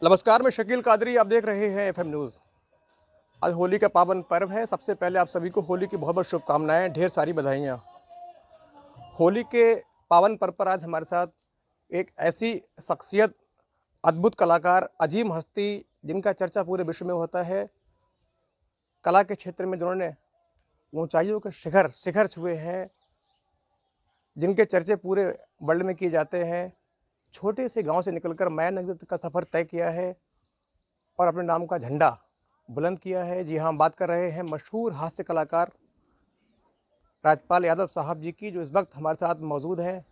नमस्कार, मैं शकील कादरी, आप देख रहे हैं एफएम न्यूज़। आज होली का पावन पर्व है। सबसे पहले आप सभी को होली की बहुत-बहुत शुभकामनाएँ, ढेर सारी बधाइयाँ। होली के पावन पर्व पर आज हमारे साथ एक ऐसी शख्सियत, अद्भुत कलाकार, अजीम हस्ती, जिनका चर्चा पूरे विश्व में होता है। कला के क्षेत्र में जिन्होंने ऊँचाइयों के शिखर शिखर छुए हैं, जिनके चर्चे पूरे वर्ल्ड में किए जाते हैं। छोटे से गाँव से निकलकर माया नगरी तक का सफ़र तय किया है और अपने नाम का झंडा बुलंद किया है। जी हाँ, हम बात कर रहे हैं मशहूर हास्य कलाकार राजपाल यादव साहब जी की, जो इस वक्त हमारे साथ मौजूद हैं।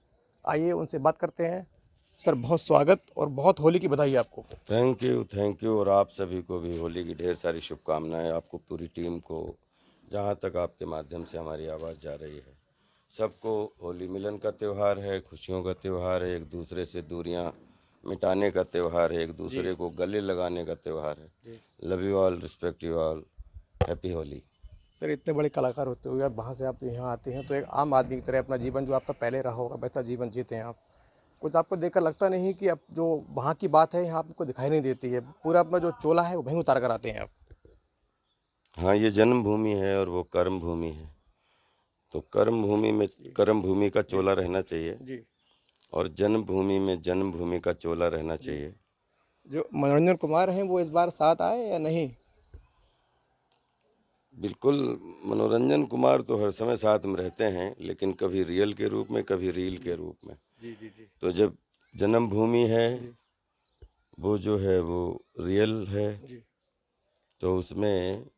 आइए उनसे बात करते हैं। सर, बहुत स्वागत और बहुत होली की बधाई आपको। थैंक यू और आप सभी को भी होली की ढेर सारी शुभकामनाएं, आपको पूरी टीम को, जहां तक आपके माध्यम से हमारी आवाज़ जा रही है। सबको होली मिलन का त्यौहार है, खुशियों का त्यौहार है, एक दूसरे से दूरियां मिटाने का त्यौहार है, एक जी दूसरे को गले लगाने का त्यौहार है। जी। Love you all, respect you all, happy Holi. Sir, इतने बड़े कलाकार होते हुए आप वहाँ से आप यहाँ आते हैं, तो एक आम आदमी की तरह अपना जीवन जो आपका पहले रहा होगा, वैसा जीवन जीते हैं आप। कुछ आपको देखकर लगता नहीं कि अब जो वहाँ की बात है, यहाँ आपको दिखाई नहीं देती है। पूरा अपना जो चोला है, वो वहीं उतार कर आते हैं आप। हाँ, ये जन्मभूमि है और वो कर्म भूमि है। तो कर्म भूमि में जी कर्म भूमि का जी चोला रहना चाहिए जी और जन्मभूमि में जन्मभूमि का चोला रहना जी। चाहिए। जो मनोरंजन कुमार हैं, वो इस बार साथ आए या नहीं? बिल्कुल, मनोरंजन कुमार तो हर समय साथ में रहते हैं, लेकिन कभी रियल के रूप में, कभी रील जी के रूप में। जी जी जी तो जब जन्मभूमि है, जी वो जो है वो रियल है, जी तो उसमें जी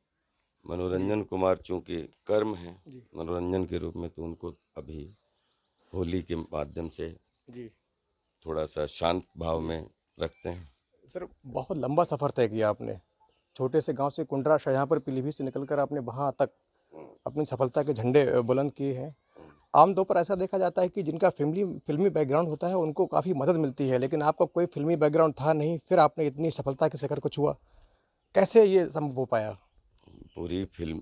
मनोरंजन कुमार चूँकि कर्म है, जी मनोरंजन के रूप में, तो उनको अभी होली के माध्यम से जी थोड़ा-सा शांत भाव जी। में रखते हैं। सर, बहुत लंबा सफ़र तय किया आपने। छोटे से गाँव से कुंडरा शाहजहाँपुर पीलीभीत से निकलकर आपने वहाँ तक अपनी सफलता के झंडे बुलंद किए हैं। आम तौर पर ऐसा देखा जाता है कि जिनका फ़िल्मी बैकग्राउंड होता है, उनको काफ़ी मदद मिलती है, लेकिन आपका कोई फ़िल्मी बैकग्राउंड था नहीं, फिर आपने इतनी सफलता के शिखर को छुआ। कैसे ये संभव हो पाया? पूरी फ़िल्म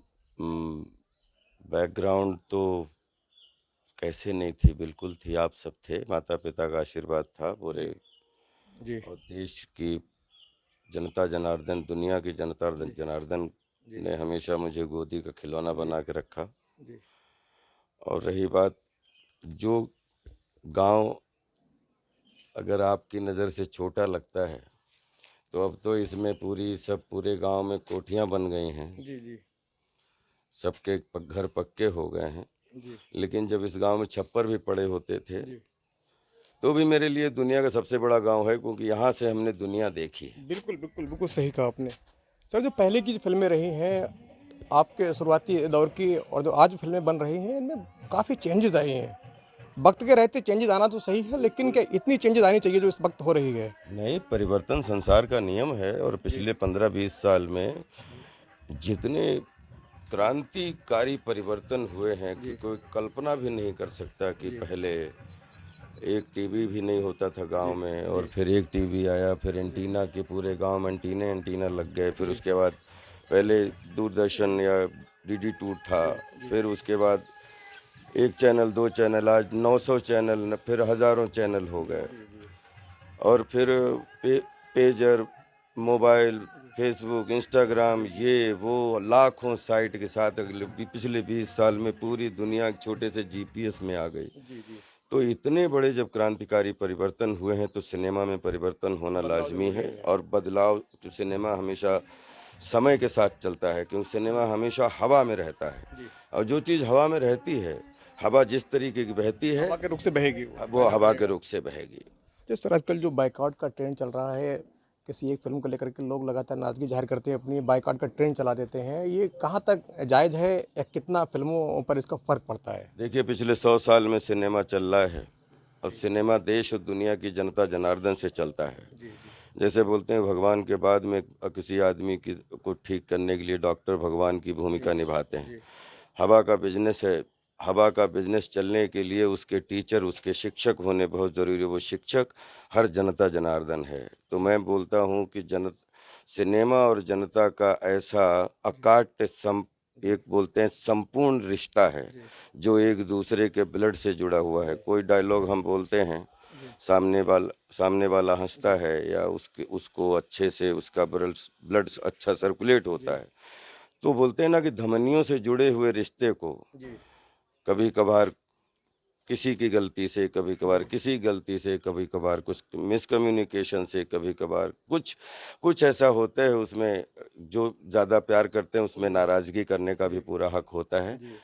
बैकग्राउंड तो कैसे नहीं थी, बिल्कुल थी, आप सब थे, माता-पिता का आशीर्वाद था पूरे, जी, जी, और देश की जनता जनार्दन, दुनिया की जनता जी, जनार्दन जी, ने हमेशा मुझे गोदी का खिलौना जी, बना के रखा। जी, और रही बात, जो गांव अगर आपकी नज़र से छोटा लगता है, तो अब तो इसमें पूरे गांव में कोठियां बन गई हैं, जी, जी, सबके घर पक्के हो गए हैं। जी, लेकिन जब इस गांव में छप्पर भी पड़े होते थे, जी। तो भी मेरे लिए दुनिया का सबसे बड़ा गांव है, क्योंकि यहाँ से हमने दुनिया देखी है। बिल्कुल, बिल्कुल, बिल्कुल सही कहा आपने। सर, जो पहले की जो फ़िल्में रही हैं, आपके शुरुआती दौर की और जो आज फ़िल्में बन रही हैं, इनमें काफ़ी चेंजेज़ आए हैं। वक़्त के रहते चेंजेज़ आना तो सही है, लेकिन क्या इतनी चेंजेज़ आनी चाहिए जो इस वक़्त हो रही है? नहीं, परिवर्तन संसार का नियम है, और जी, पिछले 15-20 साल में जी, जितने क्रांतिकारी परिवर्तन हुए हैं कि जी, कोई कल्पना भी नहीं कर सकता कि जी, पहले एक टीवी भी नहीं होता था गांव जी, में, और जी, फिर एक टीवी आया, फिर जी, एंटीना के पूरे गांव में एंटीना एंटीना लग गए, फिर जी, उसके बाद पहले दूरदर्शन जी, या डीडी टू था, जी, जी, फिर उसके बाद एक चैनल, दो चैनल, आज 900 चैनल, फिर हज़ारों चैनल हो जी, गए। जी, जी, और फिर पेजर, मोबाइल, फेसबुक, इंस्टाग्राम, ये वो लाखों साइट के साथ पिछले 20 साल में पूरी दुनिया एक छोटे से जीपीएस में आ गई। जी, जी। तो इतने बड़े जब क्रांतिकारी परिवर्तन हुए हैं, तो सिनेमा में परिवर्तन होना बदलाव लाजमी ज़रूरी है, है। और बदलाव, जो सिनेमा हमेशा समय के साथ चलता है, क्योंकि सिनेमा जी, हमेशा हवा में रहता है, जी। और जो चीज़ हवा में रहती है, हवा जिस तरीके की बहती है, हवा के रुख से बहेगी वो, वो वैसा हवा के बहेगा। रुख से बहेगी। जिस तरह आजकल जो बायकॉट का ट्रेंड चल रहा है, किसी एक फ़िल्म को लेकर के लोग लगातार नाराज़गी ज़ाहिर करते हैं, अपनी बायकॉट का ट्रेंड चला देते हैं। ये कहाँ तक जायज़ है या कितना फ़िल्मों पर इसका फ़र्क पड़ता है? देखिए, पिछले 100 साल में सिनेमा चल रहा है, और जी, सिनेमा देश और दुनिया की जनता जनार्दन से चलता है। जी, जी, जैसे बोलते हैं, भगवान के बाद में किसी आदमी की को ठीक करने के लिए डॉक्टर भगवान की जी, भूमिका निभाते हैं। जी, हवा का बिज़नेस है, हवा का बिज़नेस चलने के लिए उसके टीचर, उसके शिक्षक होने बहुत ज़रूरी है। वो शिक्षक हर जनता जनार्दन है। तो जी, मैं बोलता हूँ कि सिनेमा और जनता का ऐसा अकाट्य जी, एक बोलते हैं संपूर्ण रिश्ता है, जी, जो एक दूसरे के ब्लड से जुड़ा हुआ है। जी, कोई डायलॉग हम बोलते हैं, जी, सामने वाला हंसता है या उसको अच्छे से उसका ब्लड अच्छा सर्कुलेट होता है, तो बोलते हैं ना कि धमनियों से जुड़े हुए रिश्ते को जी कभी कभार किसी की गलती से, कभी कभार किसी गलती से, कभी कभार कुछ मिसकम्युनिकेशन से, कभी कभार कुछ कुछ ऐसा होता है उसमें, जो ज़्यादा प्यार करते हैं उसमें नाराज़गी करने का भी पूरा हक होता है। जी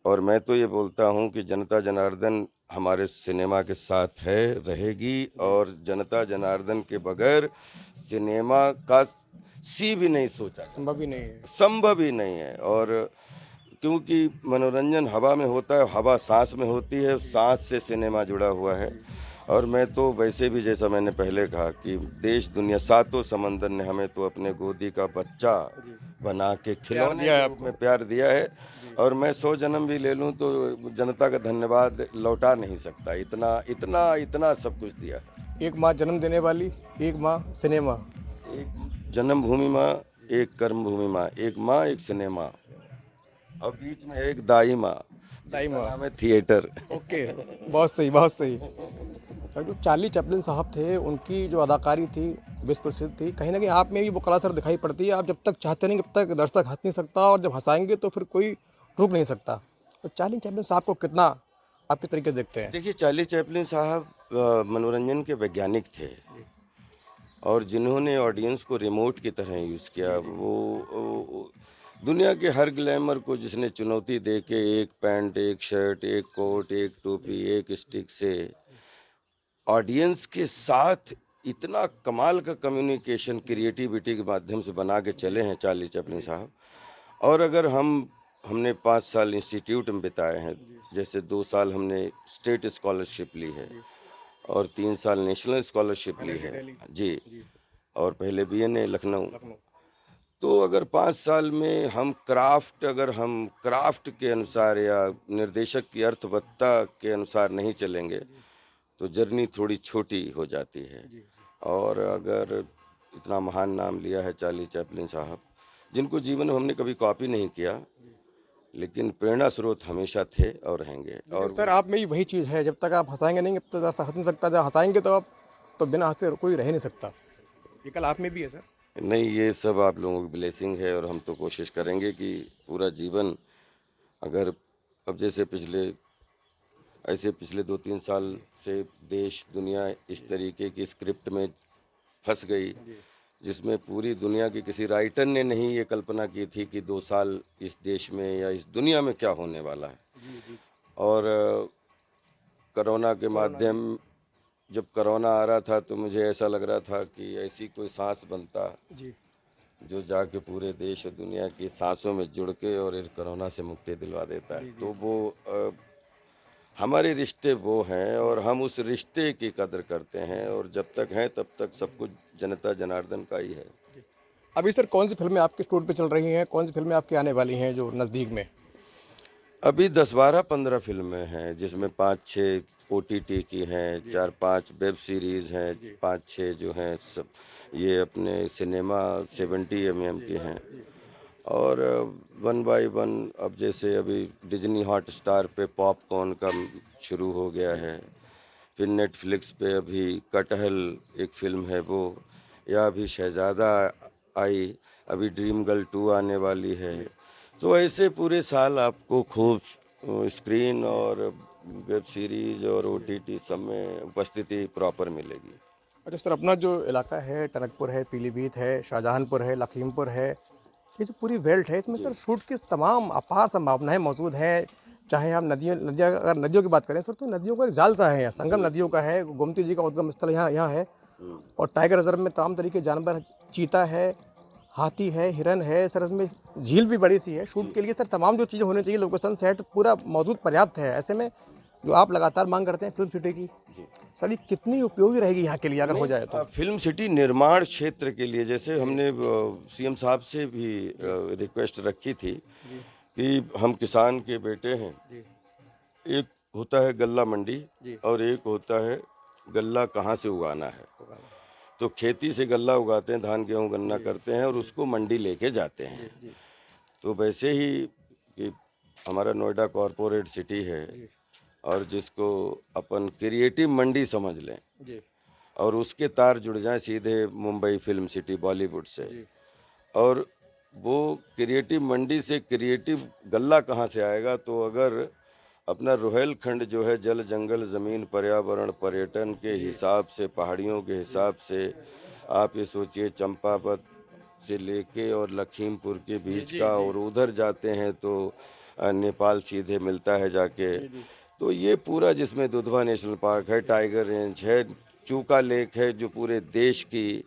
और मैं तो ये बोलता हूँ कि जनता जनार्दन हमारे सिनेमा के साथ है, रहेगी, जी और जनता जनार्दन के बगैर सिनेमा का सी भी नहीं सोचा जा संभव ही नहीं सकता, है। संभव ही नहीं है। और क्योंकि मनोरंजन हवा में होता है, हवा सांस में होती है, सांस से सिनेमा जुड़ा हुआ है। और मैं तो वैसे भी, जैसा मैंने पहले कहा कि देश दुनिया सातों समंदर ने हमें तो अपने गोदी का बच्चा जी बना के प्यार खिलौने दिया है के रूप आपको। में प्यार दिया है। जी और मैं 100 जन्म भी ले लूं तो जनता का धन्यवाद लौटा नहीं सकता, इतना इतना इतना सब कुछ दिया है। एक माँ जन्म देने वाली, एक माँ सिनेमा। एक जन्मभूमि माँ, एक कर्मभूमि माँ, एक माँ एक सिनेमा, और बीच में एक दाई माँ दाई जिसका माँ। नाम है थिएटर। ओके, बहुत सही, बहुत सही। सर जो चार्ली चैपलिन साहब थे, उनकी जो अदाकारी थी, विश्व प्रसिद्ध थी। कहीं न कहीं आप में भी वो कला सर दिखाई पड़ती है। आप जब तक चाहते नहीं, जब तक दर्शक हँस नहीं सकता, और जब हँसाएँगे तो फिर कोई रोक नहीं सकता। तो चार्ली चैपलिन साहब को कितना आप किस तरीके से देखते हैं? देखिए, चार्ली चैपलिन साहब मनोरंजन के वैज्ञानिक थे, जी, और जिन्होंने ऑडियंस को रिमोट की तरह यूज़ किया। वो दुनिया के हर ग्लैमर को जिसने चुनौती दे के एक पैंट, एक शर्ट, एक कोट, एक टोपी, एक स्टिक से ऑडियंस के साथ इतना कमाल का कम्युनिकेशन क्रिएटिविटी के माध्यम से बना के चले हैं चार्ली चैपलिन साहब। और अगर हमने 5 साल इंस्टीट्यूट में बिताए हैं, जैसे 2 साल हमने स्टेट स्कॉलरशिप ली है जी। और 3 साल नेशनल स्कॉलरशिप ली आईआईटी है। दिल्ली। जी। जी, और पहले बीएनए लखनऊ। लखनऊ। तो अगर 5 साल में हम क्राफ्ट के अनुसार या निर्देशक की अर्थवत्ता के अनुसार नहीं चलेंगे, जी, तो जर्नी थोड़ी छोटी हो जाती है। जी, और अगर इतना महान नाम लिया है चार्ली चैपलिन साहब, जिनको जीवन में हमने कभी कॉपी नहीं किया, जी। लेकिन प्रेरणा स्रोत हमेशा थे और रहेंगे। लेकिन और सर आप में भी वही चीज़ है, जब तक आप हँसाएँगे नहीं, जब तक आप हँस नहीं सकता। जब हँसाएँगे तो आप, तो बिना हँसे कोई रह नहीं सकता। ये कल आप में भी है सर। नहीं, ये सब आप लोगों की ब्लेसिंग है, और हम तो कोशिश करेंगे कि पूरा जीवन, अगर अब जैसे पिछले 2-3 साल से देश दुनिया इस तरीके की स्क्रिप्ट में फंस गई, जी, जिसमें पूरी दुनिया के किसी राइटर ने नहीं ये कल्पना की थी कि 2 साल इस देश में या इस दुनिया में क्या होने वाला है। जी, जी। और कोरोना के कोरोना जी, माध्यम जब कोरोना आ रहा था, तो मुझे ऐसा लग रहा था कि ऐसी कोई सांस बनता जी, जो जाके पूरे देश और दुनिया की सांसों में जुड़ के और इस कोरोना से मुक्ति दिलवा देता है। जी, जी, तो वो हमारे रिश्ते वो हैं, और हम उस रिश्ते की कदर करते हैं, और जब तक हैं तब तक सब कुछ जनता जनार्दन का ही है। जी। अभी सर कौन सी फ़िल्में आपके स्टूल पे चल रही हैं? कौन सी फ़िल्में आपकी आने वाली हैं जो नज़दीक में? अभी 10-12-15 फ़िल्में हैं, जिसमें 5-6 ओटीटी की हैं, जी, 4-5 वेब सीरीज़ हैं, जी, 5-6 जो हैं सब ये अपने सिनेमा 70 एमएम जी, के हैं। जी, और वन बाय वन, अब जैसे अभी डिज्नी हॉटस्टार पे पॉपकॉर्न का शुरू हो गया जी, है। फिर नेटफ्लिक्स पे अभी कटहल एक फ़िल्म है वो, या अभी शहज़ादा आई, अभी ड्रीम गर्ल 2 आने वाली है। जी। तो ऐसे पूरे साल आपको खूब स्क्रीन और वेब सीरीज़ और ओटीटी सब में उपस्थिति प्रॉपर मिलेगी। अच्छा सर, अपना जो इलाका है, टनकपुर है, पीलीभीत है, शाहजहांपुर है, लखीमपुर है, ये जो पूरी बेल्ट है, इसमें जी। सर शूट की तमाम अपार संभावनाएँ मौजूद हैं। चाहे हम नदियाँ, अगर नदियों की बात करें सर, तो नदियों का एक जाल-सा है यहाँ, संगम जी, नदियों का है, गोमती जी का उद्गम स्थल यहाँ यहाँ है। हुँ। और टाइगर रिज़र्व में तमाम तरीके के जानवर हैं, चीता है, हाथी है, हिरन है, सर इसमें झील भी बड़ी-सी है। शूट जी, के लिए सर तमाम जो चीज़ें होनी चाहिए, लोकेशन सेट पूरा मौजूद पर्याप्त है। ऐसे में जो आप लगातार माँग करते हैं फ़िल्म सिटी की, जी। सर ये कितनी उपयोगी रहेगी यहाँ के लिए अगर हो नहीं, जाए तो? फ़िल्म सिटी निर्माण क्षेत्र के लिए, जैसे जी, हमने सीएम साहब से भी जी, रिक्वेस्ट रखी थी जी, कि हम किसान के बेटे हैं। जी, एक होता है गल्ला मंडी, जी। और एक होता है गल्ला कहाँ से उगाना है। होगा ना। तो खेती से गल्ला उगाते हैं, धान, गेहूँ, गन्ना जी, करते हैं और जी, उसको मंडी लेके जाते जी, हैं। जी, तो वैसे ही कि हमारा नोएडा कॉरपोरेट सिटी है, जी, और जिसको अपन क्रिएटिव मंडी समझ लें, जी और उसके तार जुड़ जाएं सीधे मुंबई फिल्म सिटी बॉलीवुड से। जी और वो क्रिएटिव मंडी से क्रिएटिव गल्ला कहाँ से आएगा, तो अगर अपना रोहेलखंड जो है जल जंगल ज़मीन पर्यावरण पर्यटन के हिसाब से, पहाड़ियों के हिसाब से, आप ये सोचिए चंपावत से लेके और लखीमपुर के जी बीच जी का, जी और उधर जाते हैं तो नेपाल सीधे मिलता है जाके। जी जी तो ये पूरा, जिसमें दुधवा नेशनल पार्क है, टाइगर रेंज है, चूका लेक है, जो पूरे देश की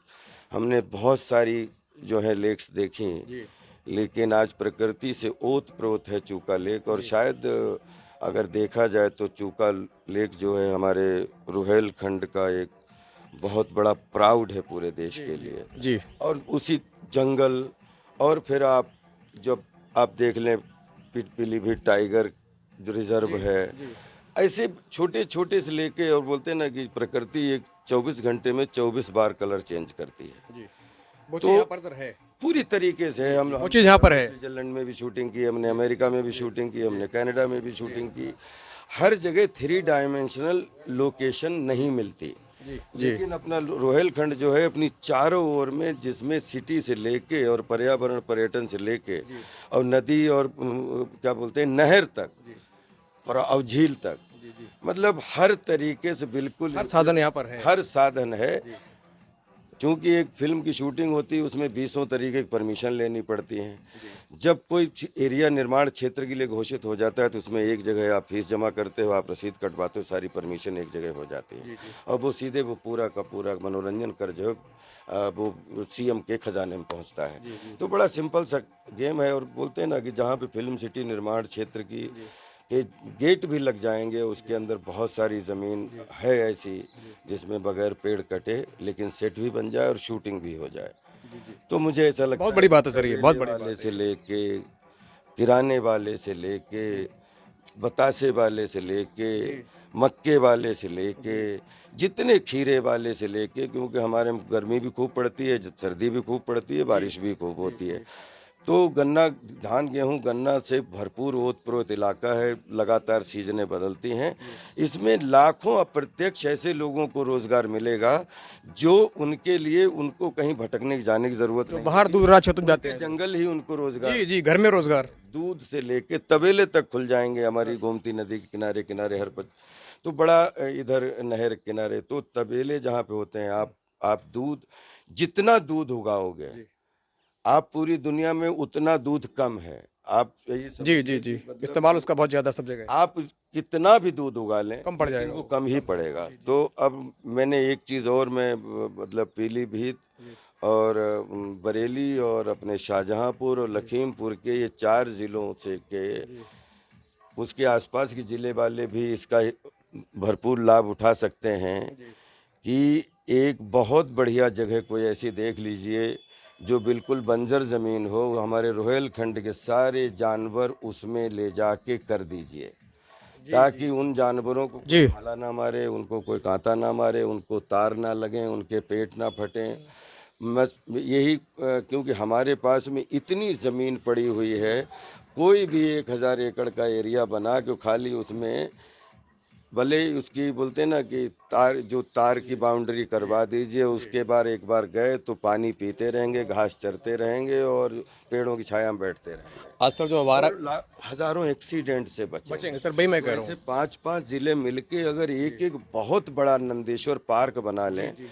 हमने बहुत सारी जो है लेक्स देखी, जी लेकिन आज प्रकृति से ओत प्रोत है चूका लेक। और जी शायद अगर देखा जाए तो चूका लेक जो है हमारे रुहेलखंड का एक बहुत बड़ा प्राउड है पूरे देश जी के जी लिए। जी और उसी जंगल, और फिर आप जब आप देख लें पीलीभीत टाइगर जो रिजर्व जी है, जी ऐसे छोटे छोटे से लेके, और बोलते हैं ना कि प्रकृति एक 24 घंटे में 24 बार कलर चेंज करती है। जी वो चीज़ तो यहाँ पर सर है। पूरी तरीके से जी हम जी वो चीज़ हमने यहाँ पर हमने है। स्विट्जरलैंड में भी शूटिंग की, हमने जी अमेरिका में भी जी शूटिंग की, जी हमने कनाडा में भी जी शूटिंग की। हर जगह 3 डायमेंशनल लोकेशन नहीं मिलती, जी जी लेकिन अपना रोहेलखंड जो है अपनी चारों ओर में, जिसमें सिटी से लेके और पर्यावरण पर्यटन से लेके जी और नदी और क्या बोलते हैं नहर तक जी और झील तक, जी जी मतलब हर तरीके से बिल्कुल हर साधन यहाँ पर है। हर साधन है। जी क्योंकि एक फिल्म की शूटिंग होती है उसमें 20 तरीके की परमिशन लेनी पड़ती हैं। जी जब कोई एरिया निर्माण क्षेत्र के लिए घोषित हो जाता है तो उसमें एक जगह आप फीस जमा करते हो, आप रसीद कटवाते हो, सारी परमिशन एक जगह हो जाती है, जी जी और वो सीधे वो पूरा का पूरा मनोरंजन कर जो है, वो सीएम के खजाने में पहुंचता है। जी जी तो बड़ा सिंपल सा गेम है। और बोलते हैं ना कि जहाँ पे फिल्म सिटी निर्माण क्षेत्र की जी के गेट भी लग जाएंगे, उसके अंदर बहुत सारी ज़मीन जी है ऐसी जी जिसमें बगैर पेड़ कटे लेकिन सेट भी बन जाए और शूटिंग भी हो जाए। जी जी तो मुझे ऐसा बहुत लगता है बड़ी कि बात है सर, ये बहुत तबेले बड़ी वाले बात है से ये। लेके, किराने वाले से लेके, जी बतासे वाले से लेके, जी मक्के वाले से लेके, जी जितने खीरे वाले से लेके, क्योंकि हमारे में गर्मी भी खूब पड़ती है, सर्दी भी खूब पड़ती है, जी बारिश भी खूब जी होती है। जी तो गन्ना, धान गेहूं गन्ना से भरपूर ओत-प्रोत इलाका है, लगातार सीजनें बदलती हैं। जी इसमें लाखों अप्रत्यक्ष ऐसे लोगों को रोज़गार मिलेगा, जो उनके लिए उनको कहीं भटकने की जाने की ज़रूरत जो नहीं बाहर होगी। दूर राज्यों तक जाते उनके हैं जो। जंगल ही उनको रोज़गार जी जी घर में रोजगार। दूध से लेके तबेले तक खुल जाएँगे हमारी सर गोमती नदी के किनारे-किनारे हर पच तो बड़ा इधर नहर के किनारे तो तबेले जहाँ पे होते हैं, आप दूध जितना दूध उगाओगे, जी आप पूरी दुनिया में उतना दूध कम है। आप ये जी जी समझिए जी कि मतलब इस्तेमाल उसका बहुत ज़्यादा सब जगह है। आप कितना भी दूध उगा लें, कम पड़ लेकिन जाएगा वो वो, कम ही कम पड़ेगा। पड़ेगा। जी जी तो अब मैंने एक चीज़ और, मैं मतलब पीलीभीत जी और बरेली और अपने शाहजहाँपुर और जी लखीमपुर के ये 4 ज़िलों से के जी उसके आसपास के ज़िले वाले भी इसका भरपूर लाभ उठा सकते हैं जी कि एक बहुत बढ़िया जगह कोई ऐसी देख लीजिए जो बिल्कुल बंजर ज़मीन हो, हमारे रोहेलखंड के सारे जानवर उसमें ले जाके कर दीजिए, जी जी ताकि उन जानवरों को कोई जी भाला ना मारे, उनको कोई काँटा ना मारे, उनको तार ना लगें, उनके पेट ना फटें। बस यही क्योंकि हमारे पास में इतनी ज़मीन पड़ी हुई है, कोई भी 1000 एकड़ का एरिया बना के खाली उसमें भले ही उसकी बोलते हैं ना कि तार की जी बाउंड्री जी करवा दीजिए, जी उसके बाद एक बार गए तो पानी पीते रहेंगे, घास चरते रहेंगे और पेड़ों की छाया में बैठते रहेंगे, आजकल जो हमारा और हज़ारों एक्सीडेंट से बचेंगे बचेंगे। सर, वही मैं तो कह रहा ऐसे हूँ। 5-5 ज़िले मिलके अगर जी एक-एक बहुत बड़ा नंदेश्वर पार्क बना जी लें, जी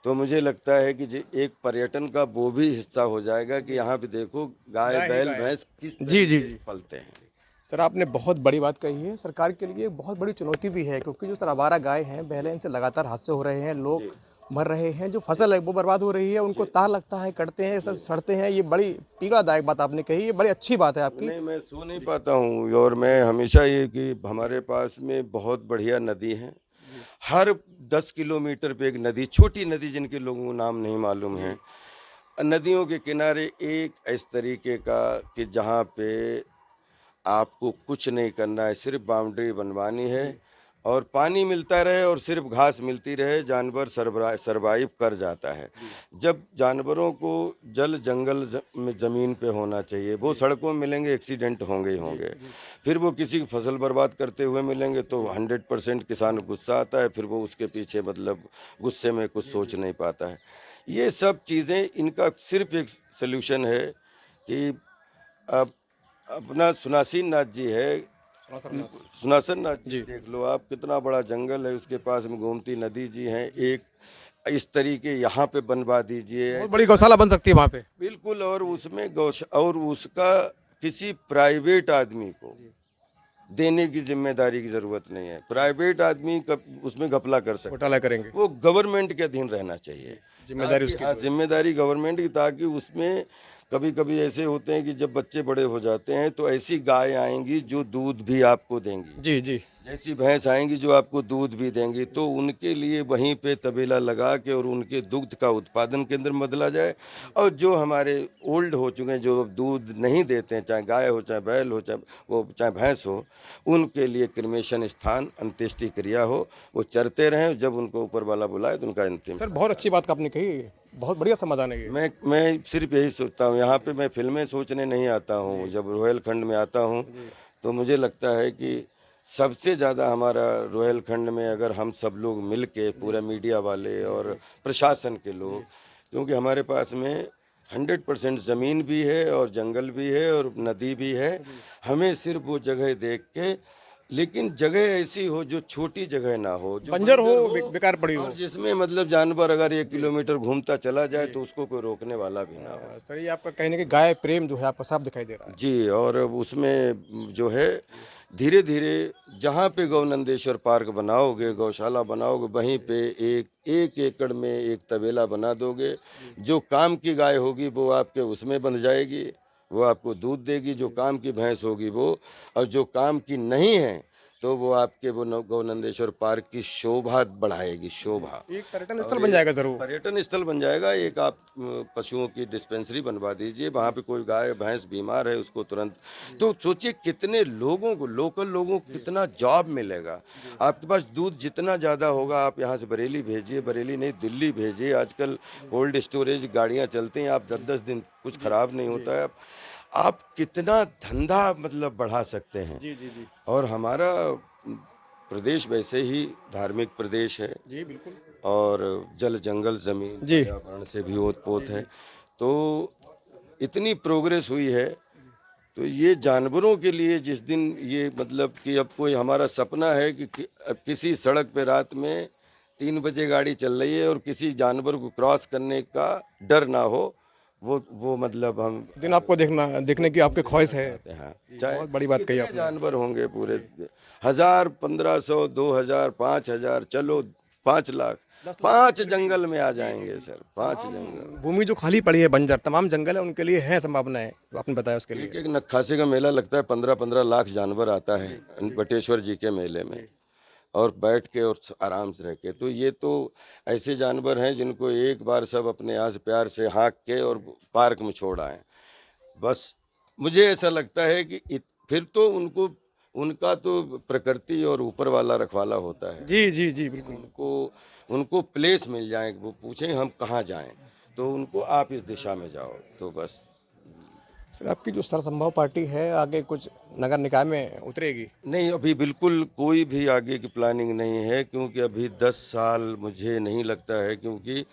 तो मुझे लगता है कि एक पर्यटन का वो भी हिस्सा हो जाएगा कि जी यहाँ पे देखो गाय, गाय ही बैल, गाय है। भैंस किस जी जी तरीके से जी पलते हैं। सर आपने बहुत बड़ी बात कही है। सरकार के लिए बहुत बड़ी चुनौती भी है, क्योंकि जो सर आवारा गाय हैं, पहले इनसे लगातार हादसे हो रहे हैं, लोग जी, मर रहे हैं, जो जी, फसल है वो बर्बाद हो रही है, उनको जी, तार लगता है, कटते हैं, सर जी। सड़ते हैं। ये बड़ी पीड़ादायक बात आपने कही, ये बड़ी अच्छी बात है आपकी। नहीं, मैं सो नहीं जी पाता हूँ, और मैं हमेशा ये कि हमारे पास में बहुत बढ़िया नदी है। जी हर 10 किलोमीटर पे एक नदी, छोटी नदी जिनके लोगों को नाम नहीं मालूम है। जी नदियों के किनारे एक इस तरीके का कि जहाँ पे आपको कुछ नहीं करना है, सिर्फ़ बाउंड्री बनवानी है जी और पानी मिलता रहे और सिर्फ घास मिलती रहे, जानवर सरवाइव कर जाता है। जब जानवरों को जल जंगल में ज़मीन पे होना चाहिए, वो सड़कों में मिलेंगे, एक्सीडेंट होंगे ही होंगे। फिर वो किसी की फसल बर्बाद करते हुए मिलेंगे तो 100% किसान को गुस्सा आता है, फिर वो उसके पीछे मतलब गुस्से में कुछ सोच नहीं पाता है। ये सब चीज़ें, इनका सिर्फ एक सल्यूशन है कि अब अपना सुनासीन नाथ जी है, सुनासन नाथ जी जी। देख लो आप, कितना बड़ा जंगल है, उसके पास में गोमती नदी जी हैं, एक इस तरीके यहाँ पे बनवा दीजिए बहुत ऐसे। बड़ी गौशाला बन सकती है वहाँ पे। बिल्कुल, और उसमें और उसका किसी प्राइवेट आदमी को देने की जिम्मेदारी की जरूरत नहीं है। प्राइवेट आदमी उसमें घपला कर सकता घोटाला है, करेंगे, वो गवर्नमेंट के अधीन रहना चाहिए, जिम्मेदारी ताकि उसकी हाँ, तो है। जिम्मेदारी गवर्नमेंट की, ताकि उसमें कभी कभी ऐसे होते हैं कि जब बच्चे बड़े हो जाते हैं तो ऐसी गाय आएंगी जो दूध भी आपको देंगी, जी, जी। जैसी भैंस आएंगी जो आपको दूध भी देंगी, तो उनके लिए वहीं पे तबेला लगा के और उनके दुग्ध का उत्पादन केंद्र में बदला जाए। और जो हमारे ओल्ड हो चुके हैं, जो अब दूध नहीं देते हैं, चाहे गाय हो, चाहे बैल हो, चाहे भैंस हो, उनके लिए क्रिमेशन स्थान, अंत्येष्टि क्रिया हो, वो चरते रहें, जब उनको ऊपर वाला बुलाए तो उनका अंतिम सर संस्कार। बहुत अच्छी बात आपने कही, बहुत बढ़िया समाधान है ये। मैं सिर्फ यही सोचता हूँ, यहाँ पे मैं फिल्में सोचने नहीं आता हूँ, जब रोहेलखंड में आता हूँ तो मुझे लगता है कि सबसे ज़्यादा हमारा रोहेलखंड में अगर हम सब लोग मिल के, पूरा मीडिया वाले और प्रशासन के लोग, क्योंकि हमारे पास में 100% ज़मीन भी है और जंगल भी है और नदी भी है, हमें सिर्फ वो जगह देख के, लेकिन जगह ऐसी हो जो छोटी जगह ना हो, जो बंजर हो, हो बेकार पड़ी हो। और जिसमें मतलब जानवर अगर 1 किलोमीटर घूमता चला जाए तो उसको कोई रोकने वाला भी ना हो। सर ये आपका कहने की गाय प्रेम जो है आपका साफ दिखाई दे रहा है। जी, और उसमें जो है धीरे धीरे जहाँ पे गौ नंदेश्वर पार्क बनाओगे, गौशाला बनाओगे, वहीं पे एक एक एकड़ में एक तबेला बना दोगे, जो काम की गाय होगी वो आपके उसमें बंध जाएगी, वो आपको दूध देगी, जो काम की भैंस होगी वो, और जो काम की नहीं है तो वो आपके वो गौ नंदेश्वर पार्क की शोभा बढ़ाएगी, शोभा। एक पर्यटन स्थल और बन एक जाएगा जरूर। पर्यटन स्थल बन जाएगा। एक आप पशुओं की डिस्पेंसरी बनवा दीजिए, वहाँ पे कोई गाय भैंस बीमार है उसको तुरंत, तो सोचिए कितने लोगों को, लोकल लोगों को कितना जॉब मिलेगा। आपके पास दूध जितना ज़्यादा होगा, आप यहाँ से बरेली भेजिए, बरेली नहीं दिल्ली भेजिए, आजकल कोल्ड स्टोरेज गाड़ियाँ चलती हैं, आप 10-10 दिन कुछ खराब नहीं होता है। आप कितना धंधा मतलब बढ़ा सकते हैं। जी, जी, जी। और हमारा प्रदेश वैसे ही धार्मिक प्रदेश है, जी, बिल्कुल। और जल जंगल ज़मीन जी। पर्यावरण से भी ओत-पोत है। तो इतनी प्रोग्रेस हुई है, तो ये जानवरों के लिए जिस दिन ये मतलब कि अब कोई हमारा सपना है कि अब किसी सड़क पे रात में 3 बजे गाड़ी चल रही है और किसी जानवर को क्रॉस करने का डर ना हो, वो मतलब हम दिन आपको देखने की आपकी ख्वाहिश है। चाहते हैं। जी, चाहे बहुत बड़ी बात कही कितने आपने। जानवर होंगे पूरे 1000, 1500, 2000, 5000, चलो 5 लाख, 5 जंगल में आ जाएंगे सर, 5 जंगल। भूमि जो खाली पड़ी है बंजर, तमाम जंगल है, उनके लिए है संभावनाएं, जो आपने बताया उसके एक लिए। एक नक्खासे का मेला लगता है, 15-15 लाख जानवर आता है बटेश्वर जी के मेले में, और बैठ के और आराम से रह के। तो ये तो ऐसे जानवर हैं जिनको एक बार सब अपने यहाँ से प्यार से हाँक के और पार्क में छोड़ आए। बस मुझे ऐसा लगता है कि फिर तो उनका तो प्रकृति और ऊपर वाला रखवाला होता है। जी, जी, जी, बिल्कुल। उनको उनको प्लेस मिल जाए, वो पूछें हम कहाँ जाएं, तो उनको आप इस दिशा में जाओ, तो बस। सर आपकी जो सरसंभव पार्टी है आगे कुछ नगर निकाय में उतरेगी? नहीं, अभी बिल्कुल कोई भी आगे की प्लानिंग नहीं है, क्योंकि अभी 10 साल मुझे नहीं लगता है, क्योंकि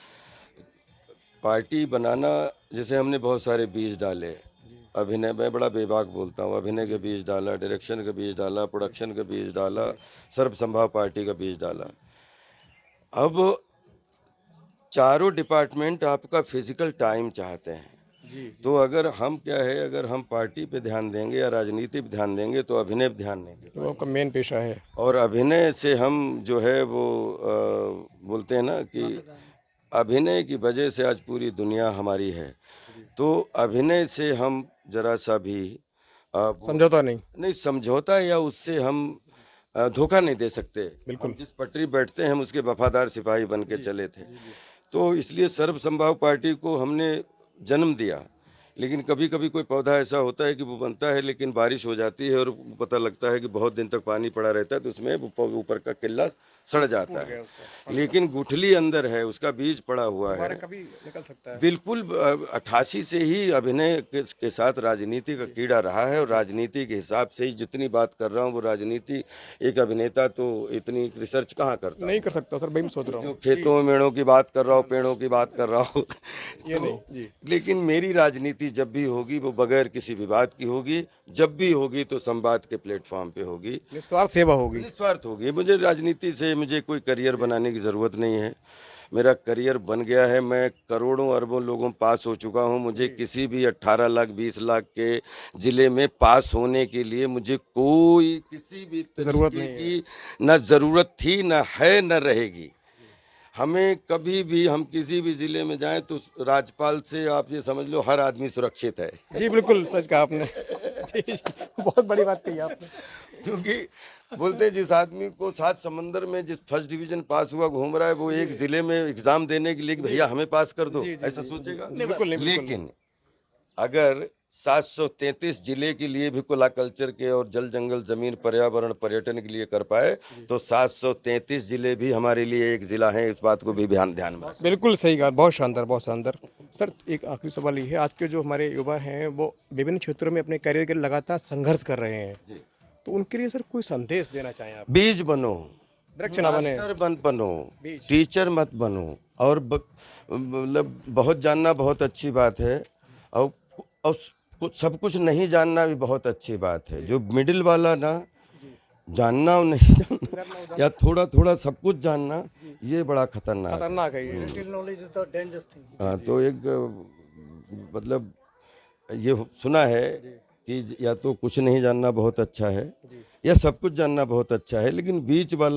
पार्टी बनाना, जैसे हमने बहुत सारे बीज डाले, अभिनय, मैं बड़ा बेबाक बोलता हूँ, अभिनय के बीज डाला, डायरेक्शन का बीज डाला, प्रोडक्शन का बीज डाला, सर्वसंभव पार्टी का बीज डाला। अब चारों डिपार्टमेंट आपका फिजिकल टाइम चाहते हैं। जी। तो अगर हम क्या है, अगर हम पार्टी पे ध्यान देंगे या राजनीति पे ध्यान देंगे तो अभिनय पे ध्यान नहीं देंगे। तो आपका मेन पेशा है। और अभिनय से हम जो है वो बोलते हैं ना कि अभिनय की वजह से आज पूरी दुनिया हमारी है। तो अभिनय से हम जरा सा भी समझौता नहीं। नहीं समझौता, या उससे हम धोखा नहीं दे सकते। बिल्कुल। हम जिस पटरी बैठते हैं हम उसके वफादार सिपाही बन के चले थे। तो इसलिए सर्वसंभव पार्टी को हमने जन्म दिया लेकिन कभी कभी कोई पौधा ऐसा होता है कि वो बनता है लेकिन बारिश हो जाती है और पता लगता है कि बहुत दिन तक पानी पड़ा रहता है तो उसमें वो ऊपर का किल्ला सड़ जाता गया है। उसका लेकिन गुठली अंदर है, उसका बीज पड़ा हुआ दोबारा है। कभी निकल सकता है। बिल्कुल 88 से ही अभिनय के साथ राजनीति का कीड़ा रहा है और राजनीति के हिसाब से ही जितनी बात कर रहा हूँ वो राजनीति, एक अभिनेता तो इतनी रिसर्च कहाँ करता नहीं है। कर सकता सर, वही मैं सोच रहा जो हूँ। खेतों में मेड़ों की बात कर रहा हूँ, पेड़ों की बात कर रहा हूँ ये तो नहीं जी। लेकिन मेरी राजनीति जब भी होगी वो बगैर किसी विवाद की होगी, जब भी होगी तो संवाद के प्लेटफॉर्म पे होगी, निस्वार्थ सेवा होगी। निस्वार्थ होगी। मुझे राजनीति से मुझे कोई करियर बनाने की ज़रूरत नहीं है। मेरा करियर बन गया है, मैं करोड़ों अरबों लोगं पास हो चुका हूँ। मुझे किसी भी 18 लाख 20 लाख के ज़िले में पास होने के लिए मुझे कोई किसी भी जरूरत तरीके नहीं है। की न ज़रूरत थी, न है, न रहेगी। हमें कभी भी हम किसी भी ज़िले में जाएं तो राज्यपाल से आप ये समझ लो हर आदमी सुरक्षित है। जी बिल्कुल सच कहा आपने। जी जी, बहुत बड़ी बात कही आपने। क्योंकि बोलते हैं जिस आदमी को 7 समंदर में जिस फर्स्ट डिवीजन पास हुआ घूम रहा है वो एक जिले में एग्जाम देने के लिए कि भैया हमें पास कर दो, जी जी ऐसा जी, सोचेगा। बिल्कुल नहीं, बिल्कुल लेकिन अगर 733 जिले के लिए भी कोलाकल्चर के और जल जंगल जमीन पर्यावरण पर्यटन के लिए कर पाए तो 733 जिले भी हमारे लिए एक जिला है। इस बात को भी ध्यान में रखें। बिल्कुल सही कहा, बहुत शानदार, बहुत शानदार। सर एक आखिरी सवाल ये है, आज के जो हमारे युवा हैं वो विभिन्न क्षेत्रों में अपने करियर के लिए लगातार संघर्ष कर रहे हैं, जी। तो उनके लिए सर कोई संदेश देना चाहें आप? बीज बनो, वृक्ष ना बने। मास्टर बनो, बीज। टीचर मत बनो। और मतलब बहुत जानना बहुत अच्छी बात है और सब कुछ नहीं जानना भी बहुत अच्छी बात है। जो मिडिल वाला ना, जानना और नहीं जानना या थोड़ा थोड़ा सब कुछ जानना, ये बड़ा खतरनाक है। खतरनाक है ये। Little knowledge is the dangerous thing. हाँ, तो एक मतलब ये सुना है कि या तो कुछ नहीं जानना बहुत अच्छा है या सब कुछ जानना बहुत अच्छा है, लेकिन बीच अधूरा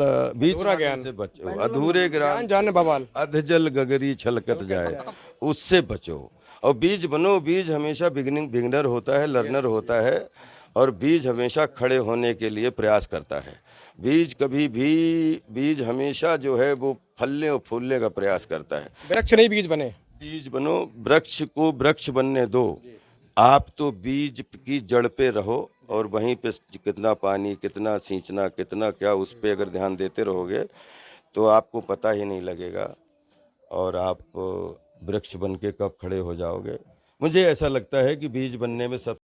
वाले ज्ञान। से बचो। अधूरे ज्ञान ज्ञान जाने बवाल। अधजल गगरी छलकत जाए, उससे बचो। और बीज बनो। बीज हमेशा बिगिनर होता है, लर्नर होता है और बीज हमेशा खड़े होने के लिए प्रयास करता है। बीज हमेशा जो है वो फलने और फूलने का प्रयास करता है। वृक्ष नहीं बीज बने। बीज बनो, वृक्ष को वृक्ष बनने दो। आप तो बीज की जड़ पे रहो और वहीं पे कितना पानी, कितना सींचना, कितना क्या, उस पे अगर ध्यान देते रहोगे तो आपको पता ही नहीं लगेगा और आप वृक्ष बन के कब खड़े हो जाओगे। मुझे ऐसा लगता है कि बीज बनने में सबसे